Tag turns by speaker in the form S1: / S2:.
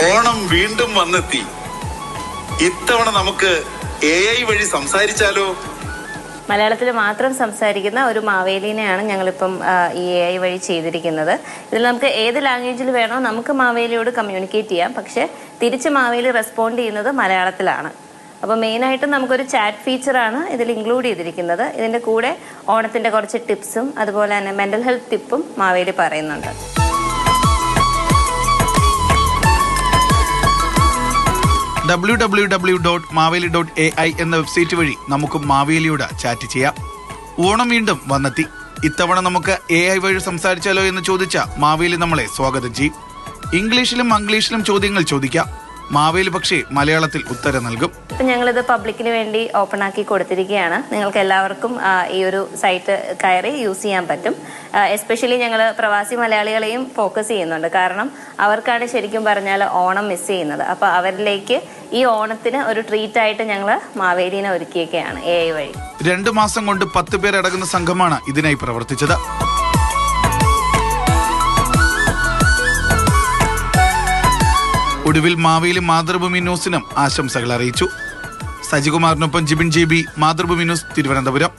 S1: ഓണം വീണ്ടും വന്നെത്തി. ഇത്തവണ നമുക്ക് AI വഴി സംസാരിച്ചാലോ?
S2: മലയാളത്തിൽ മാത്രം സംസാരിക്കുന്ന ഒരു മാവേലിനെയാണ് ഞങ്ങളിപ്പം ഈ AI വഴി ചെയ്തിരിക്കുന്നത്. ഇതിൽ നമുക്ക് ഏത് ലാംഗ്വേജിൽ വേണോ നമുക്ക് മാവേലിയോട് കമ്മ്യൂണിക്കേറ്റ് ചെയ്യാം. പക്ഷെ തിരിച്ച് മാവേലി റെസ്പോണ്ട് ചെയ്യുന്നത് മലയാളത്തിലാണ്. അപ്പോൾ മെയിനായിട്ട് നമുക്കൊരു ചാറ്റ് ഫീച്ചറാണ് ഇതിൽ ഇൻക്ലൂഡ് ചെയ്തിരിക്കുന്നത്. ഇതിൻ്റെ കൂടെ ഓണത്തിൻ്റെ കുറച്ച് ടിപ്സും അതുപോലെ തന്നെ മെൻ്റൽ ഹെൽത്ത് ടിപ്പും മാവേലി പറയുന്നുണ്ട്.
S3: www.maveli.ai എന്ന വെബ്സൈറ്റ് വഴി നമുക്ക് മാവേലിയോട് ചാറ്റ് ചെയ്യാം. ഓണം വീണ്ടും വന്നെത്തി. ഇത്തവണ നമുക്ക് AI വഴി സംസാരിച്ചാലോ എന്ന് ചോദിച്ച മാവേലി നമ്മളെ സ്വാഗതം ചെയ്യും. ഇംഗ്ലീഷിലും മംഗ്ലീഷിലും ചോദ്യങ്ങൾ ചോദിക്കാം. മാവേലി പക്ഷേ മലയാളത്തിൽ ഉത്തരം നൽകും.
S2: ഇപ്പം ഞങ്ങളിത് പബ്ലിക്കിന് വേണ്ടി ഓപ്പൺ ആക്കി കൊടുത്തിരിക്കുകയാണ്. നിങ്ങൾക്ക് എല്ലാവർക്കും ഈ ഒരു സൈറ്റ് കയറി യൂസ് ചെയ്യാൻ പറ്റും. എസ്പെഷ്യലി ഞങ്ങൾ പ്രവാസി മലയാളികളെയും ഫോക്കസ് ചെയ്യുന്നുണ്ട്. കാരണം അവർക്കാണ് ശരിക്കും പറഞ്ഞാൽ ഓണം മിസ് ചെയ്യുന്നത്. അപ്പോൾ അവരിലേക്ക് ഈ ഓണത്തിന് ഒരു ട്രീറ്റായിട്ട് ഞങ്ങൾ മാവേലിനെ ഒരുക്കിയൊക്കെയാണ് AI വഴി.
S3: 2 മാസം കൊണ്ട് 10 പേരടങ്ങുന്ന സംഘമാണ് ഇതിനായി പ്രവർത്തിച്ചത്. ഒടുവിൽ മാവേലി മാതൃഭൂമി ന്യൂസിനും ആശംസകൾ അറിയിച്ചു. സജികുമാറിനൊപ്പം ജിബിൻ JB, മാതൃഭൂമി ന്യൂസ്, തിരുവനന്തപുരം.